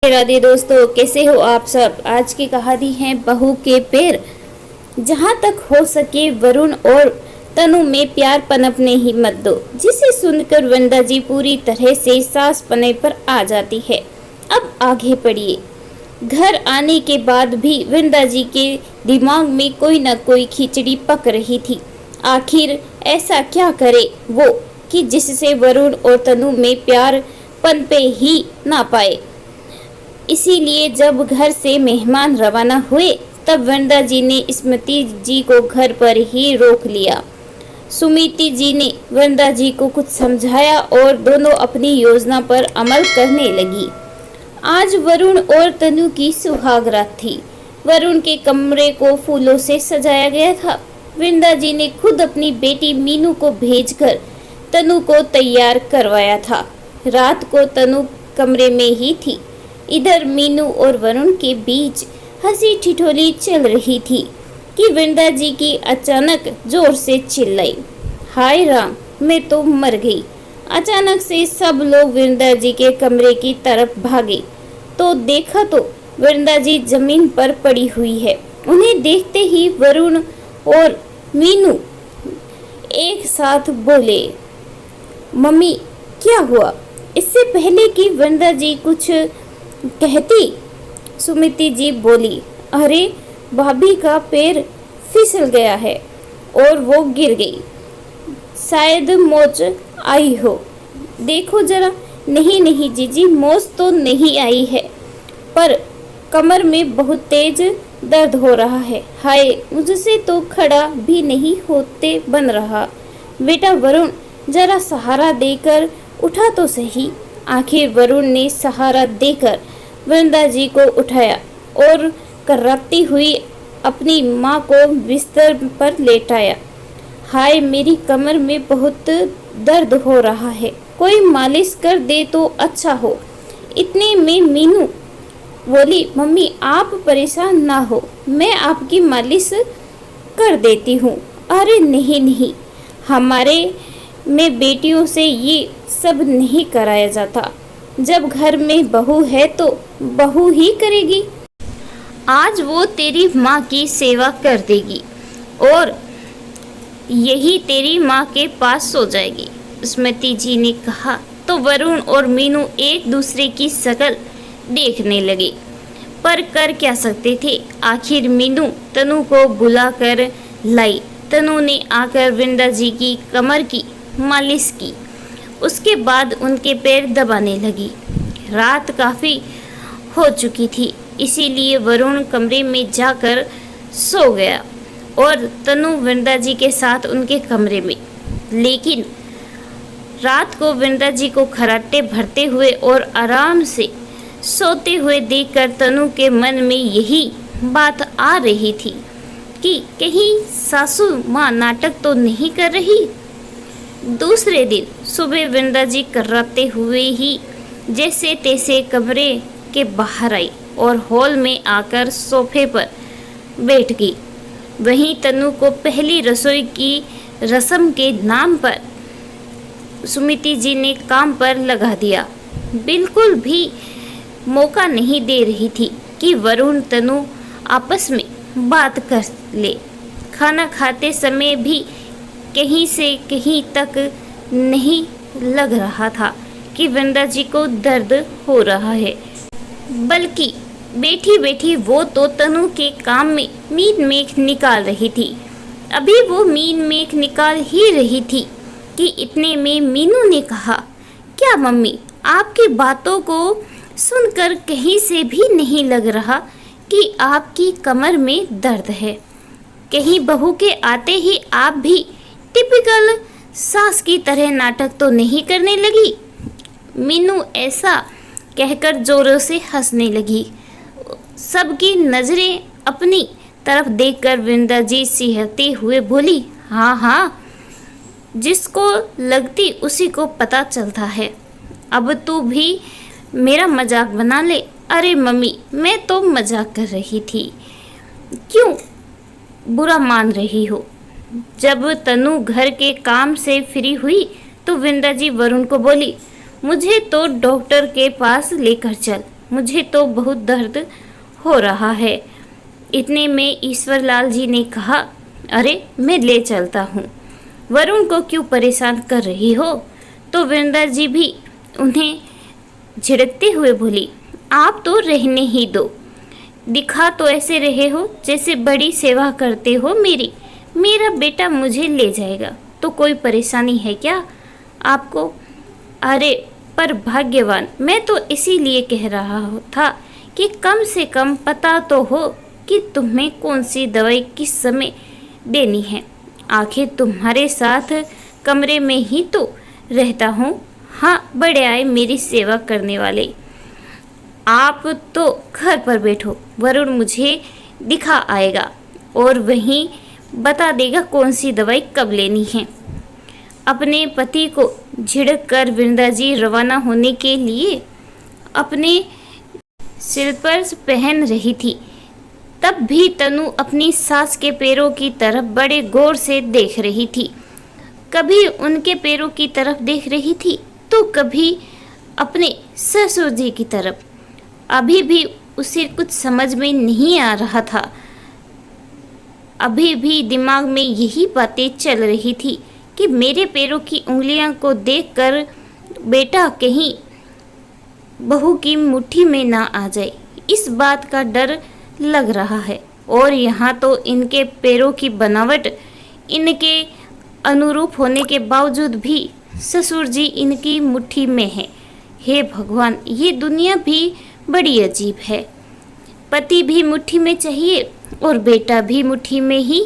राधे दोस्तों, कैसे हो आप सब। आज की कहानी है बहू के पैर। जहाँ तक हो सके वरुण और तनु में प्यार पनपने ही मत दो। जिसे सुनकर वंदा जी पूरी तरह से सास पने पर आ जाती है। अब आगे पढ़िए। घर आने के बाद भी वंदा जी के दिमाग में कोई न कोई खिचड़ी पक रही थी। आखिर ऐसा क्या करे वो कि जिससे वरुण और तनु में प्यार पनपे ही ना पाए। इसीलिए जब घर से मेहमान रवाना हुए तब वंदा जी ने स्मृति जी को घर पर ही रोक लिया। सुमिति जी ने वंदा जी को कुछ समझाया और दोनों अपनी योजना पर अमल करने लगी। आज वरुण और तनु की सुहाग रात थी। वरुण के कमरे को फूलों से सजाया गया था। वंदा जी ने खुद अपनी बेटी मीनू को भेजकर तनु को तैयार करवाया था। रात को तनु कमरे में ही थी। इधर मीनू और वरुण के बीच हंसी ठिठोली चल रही थी कि वंदा जी की अचानक जोर से चिल्लाई, हाय राम, मैं तो मर गई। अचानक से सब लोग वंदा जी के कमरे की तरफ भागे तो देखा तो वंदा जी जमीन पर पड़ी हुई है। उन्हें देखते ही वरुण और मीनू एक साथ बोले, मम्मी क्या हुआ। इससे पहले कि वंदा जी कुछ कहती सुमिति जी बोली, अरे भाभी का पैर फिसल गया है और वो गिर गई, शायद मोच आई हो। देखो जरा। नहीं नहीं जीजी, मोच तो नहीं आई है, पर कमर में बहुत तेज दर्द हो रहा है। हाय, मुझसे तो खड़ा भी नहीं होते बन रहा। बेटा वरुण, जरा सहारा देकर उठा तो सही। आखिर वरुण ने सहारा देकर वंदा जी को उठाया और कराहती हुई अपनी माँ को बिस्तर पर लेटाया। हाय, मेरी कमर में बहुत दर्द हो रहा है, कोई मालिश कर दे तो अच्छा हो। इतने में मीनू बोली, मम्मी आप परेशान ना हो, मैं आपकी मालिश कर देती हूँ। अरे नहीं नहीं, हमारे में बेटियों से ये सब नहीं कराया जाता। जब घर में बहू है तो बहू ही करेगी। आज वो तेरी माँ की सेवा कर देगी और यही तेरी माँ के पास सो जाएगी, स्मृति जी ने कहा तो वरुण और मीनू एक दूसरे की शक्ल देखने लगे, पर कर क्या सकते थे। आखिर मीनू तनु को बुलाकर लाई। तनु ने आकर वंदा जी की कमर की मालिश की। उसके बाद उनके पैर दबाने लगी। रात काफ़ी हो चुकी थी, इसीलिए वरुण कमरे में जाकर सो गया और तनु वंदा जी के साथ उनके कमरे में। लेकिन रात को वंदा जी को खर्राटे भरते हुए और आराम से सोते हुए देखकर तनु के मन में यही बात आ रही थी कि कहीं सासू माँ नाटक तो नहीं कर रही। दूसरे दिन सुबह वंदा जी कर्राते हुए ही जैसे तैसे कमरे के बाहर आई और हॉल में आकर सोफे पर बैठ गई। वहीं तनु को पहली रसोई की रस्म के नाम पर सुमिति जी ने काम पर लगा दिया। बिल्कुल भी मौका नहीं दे रही थी कि वरुण तनु आपस में बात कर ले। खाना खाते समय भी कहीं से कहीं तक नहीं लग रहा था कि वंदा जी को दर्द हो रहा है, बल्कि बैठी बैठी वो तो तनु के काम में मीन मेख निकाल रही थी। अभी वो मीन मेख निकाल ही रही थी कि इतने में मीनू ने कहा, क्या मम्मी, आपकी बातों को सुनकर कहीं से भी नहीं लग रहा कि आपकी कमर में दर्द है। कहीं बहू के आते ही आप भी टिपिकल सास की तरह नाटक तो नहीं करने लगी। मीनू ऐसा कहकर जोरों से हंसने लगी। सबकी नज़रें अपनी तरफ देखकर वंदा जी सिहरते हुए बोली, हाँ हाँ, जिसको लगती उसी को पता चलता है। अब तू भी मेरा मजाक बना ले। अरे मम्मी, मैं तो मजाक कर रही थी, क्यों बुरा मान रही हो। जब तनु घर के काम से फ्री हुई तो वंदा जी वरुण को बोली, मुझे तो डॉक्टर के पास लेकर चल। मुझे तो बहुत दर्द हो रहा है। इतने में ईश्वरलाल जी ने कहा, अरे मैं ले चलता हूँ, वरुण को क्यों परेशान कर रही हो? तो वृंदा जी भी उन्हें झिड़कते हुए बोली, आप तो रहने ही दो, दिखा तो ऐसे रहे हो जैसे बड़ी सेवा करते हो मेरी। मेरा बेटा मुझे ले जाएगा तो कोई परेशानी है क्या आपको? अरे पर भाग्यवान, मैं तो इसीलिए कह रहा था कि कम से कम पता तो हो कि तुम्हें कौन सी दवाई किस समय देनी है। आखिर तुम्हारे साथ कमरे में ही तो रहता हूँ। हाँ, बड़े आए मेरी सेवा करने वाले। आप तो घर पर बैठो, वरुण मुझे दिखा आएगा और वहीं बता देगा कौन सी दवाई कब लेनी है। अपने पति को झिड़क कर वृंदा जी रवाना होने के लिए अपने सिर पर पहन रही थी। तब भी तनु अपनी सास के पैरों की तरफ बड़े गौर से देख रही थी। कभी उनके पैरों की तरफ देख रही थी तो कभी अपने ससुर जी की तरफ। अभी भी उसे कुछ समझ में नहीं आ रहा था। अभी भी दिमाग में यही बातें चल रही थी कि मेरे पैरों की उंगलियां को देखकर बेटा कहीं बहू की मुट्ठी में ना आ जाए, इस बात का डर लग रहा है। और यहाँ तो इनके पैरों की बनावट इनके अनुरूप होने के बावजूद भी ससुर जी इनकी मुट्ठी में है। हे भगवान, ये दुनिया भी बड़ी अजीब है। पति भी मुट्ठी में चाहिए और बेटा भी मुट्ठी में ही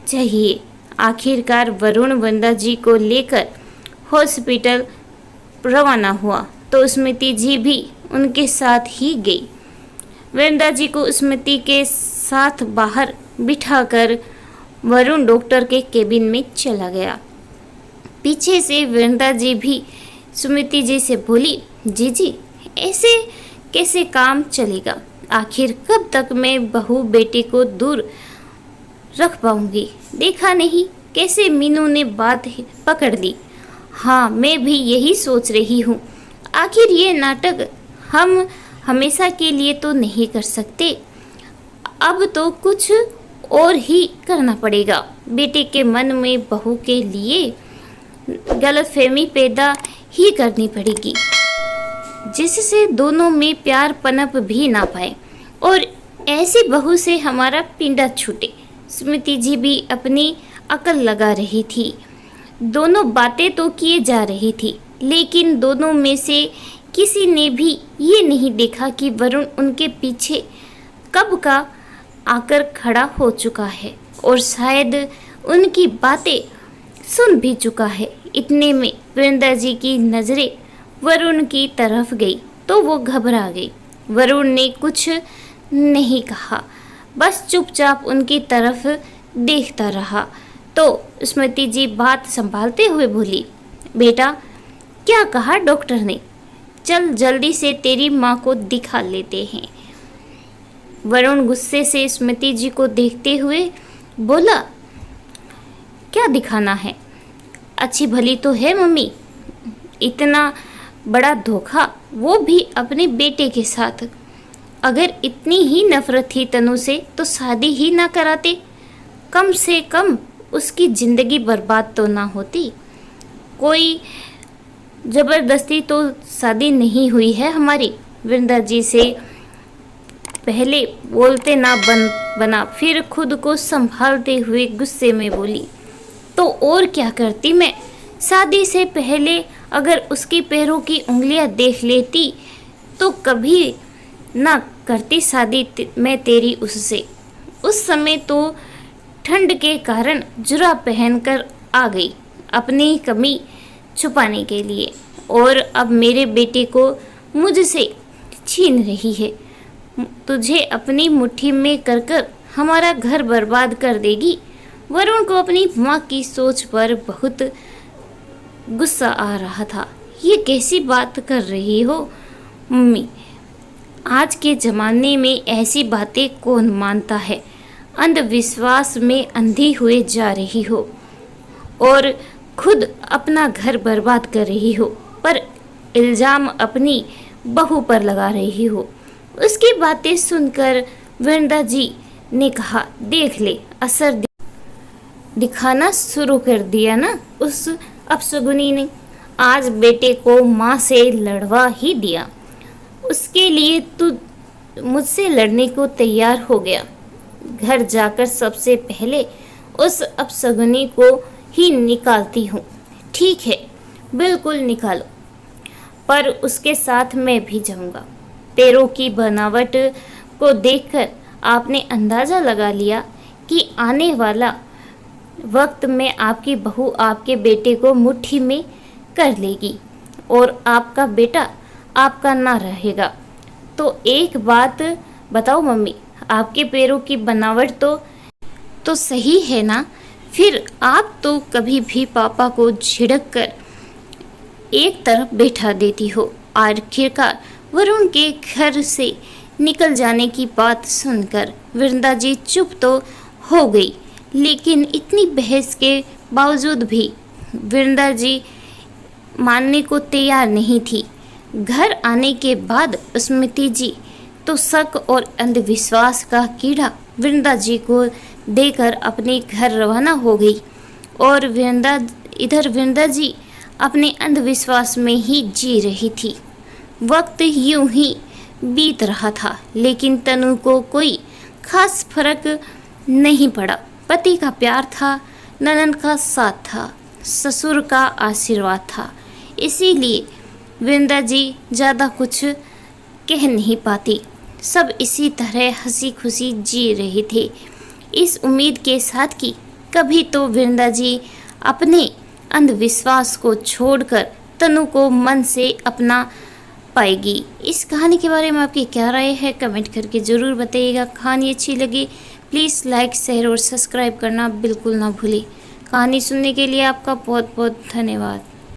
चाहिए। आखिरकार वरुण वृंदा जी को लेकर हॉस्पिटल रवाना हुआ तो स्मृति जी भी उनके साथ ही गई। वृंदा जी को स्मृति के साथ बाहर बिठाकर वरुण डॉक्टर के केबिन में चला गया। पीछे से वृंदा जी भी स्मृति जी से बोली, जी ऐसे कैसे काम चलेगा? आखिर कब तक मैं बहू बेटे को दूर रख पाऊंगी? देखा नहीं कैसे मीनू ने बात पकड़ ली। हाँ, मैं भी यही सोच रही हूँ। आखिर ये नाटक हम हमेशा के लिए तो नहीं कर सकते, अब तो कुछ और ही करना पड़ेगा। बेटे के मन में बहू के लिए गलतफहमी पैदा ही करनी पड़ेगी, जिससे दोनों में प्यार पनप भी ना पाए और ऐसी बहू से हमारा पिंडा छूटे। स्मृति जी भी अपनी अकल लगा रही थी। दोनों बातें तो किए जा रही थी, लेकिन दोनों में से किसी ने भी ये नहीं देखा कि वरुण उनके पीछे कब का आकर खड़ा हो चुका है और शायद उनकी बातें सुन भी चुका है। इतने में वृंदा जी की नज़रें वरुण की तरफ गई तो वो घबरा गई। वरुण ने कुछ नहीं कहा, बस चुपचाप उनकी तरफ देखता रहा। तो स्मृति जी बात संभालते हुए बोली, बेटा क्या कहा डॉक्टर ने? चल जल्दी से तेरी माँ को दिखा लेते हैं। वरुण गुस्से से स्मृति जी को देखते हुए बोला, क्या दिखाना है? अच्छी भली तो है मम्मी, इतना बड़ा धोखा, वो भी अपने बेटे के साथ। अगर इतनी ही नफरत थी तनु से तो शादी ही ना कराते, कम से कम उसकी ज़िंदगी बर्बाद तो ना होती। कोई ज़बरदस्ती तो शादी नहीं हुई है हमारी। वृंदा जी से पहले बोलते ना बना, फिर खुद को संभालते हुए गुस्से में बोली, तो और क्या करती मैं? शादी से पहले अगर उसके पैरों की उंगलियां देख लेती तो कभी ना करती शादी मैं तेरी उससे। उस समय तो ठंड के कारण जुरा पहनकर आ गई अपनी कमी छुपाने के लिए, और अब मेरे बेटे को मुझसे छीन रही है। तुझे अपनी मुट्ठी में कर हमारा घर बर्बाद कर देगी। वरुण को अपनी माँ की सोच पर बहुत गुस्सा आ रहा था। ये कैसी बात कर रही हो मम्मी? आज के ज़माने में ऐसी बातें कौन मानता है? अंधविश्वास में अंधी हुए जा रही हो और खुद अपना घर बर्बाद कर रही हो, पर इल्ज़ाम अपनी बहू पर लगा रही हो। उसकी बातें सुनकर वृंदा जी ने कहा, देख ले, असर दिखाना शुरू कर दिया ना उस अपशगुनी ने। आज बेटे को माँ से लड़वा ही दिया। उसके लिए तू मुझसे लड़ने को तैयार हो गया। घर जाकर सबसे पहले उस अपशगुनी को ही निकालती हूँ। ठीक है, बिल्कुल निकालो, पर उसके साथ मैं भी जाऊँगा। पैरों की बनावट को देखकर आपने अंदाज़ा लगा लिया कि आने वाला वक्त में आपकी बहू आपके बेटे को मुट्ठी में कर लेगी और आपका बेटा आपका ना रहेगा। तो एक बात बताओ मम्मी, आपके पैरों की बनावट तो सही है ना? फिर आप तो कभी भी पापा को झिड़क कर एक तरफ बैठा देती हो। आखिरकार वरुण के घर से निकल जाने की बात सुनकर वृंदा जी चुप तो हो गई, लेकिन इतनी बहस के बावजूद भी वृंदा जी मानने को तैयार नहीं थी। घर आने के बाद स्मृति जी तो शक और अंधविश्वास का कीड़ा वृंदा जी को देकर अपने घर रवाना हो गई और वृंदा जी अपने अंधविश्वास में ही जी रही थी। वक्त यूं ही बीत रहा था, लेकिन तनु को कोई खास फर्क नहीं पड़ा। पति का प्यार था, ननद का साथ था, ससुर का आशीर्वाद था, इसीलिए वृंदा जी ज़्यादा कुछ कह नहीं पाती। सब इसी तरह हंसी खुशी जी रहे थे, इस उम्मीद के साथ कि कभी तो वृंदा जी अपने अंधविश्वास को छोड़कर तनु को मन से अपना पाएगी। इस कहानी के बारे में आपकी क्या राय है, कमेंट करके ज़रूर बताइएगा। कहानी अच्छी लगी प्लीज़ लाइक, शेयर और सब्सक्राइब करना बिल्कुल ना भूलें। कहानी सुनने के लिए आपका बहुत बहुत धन्यवाद।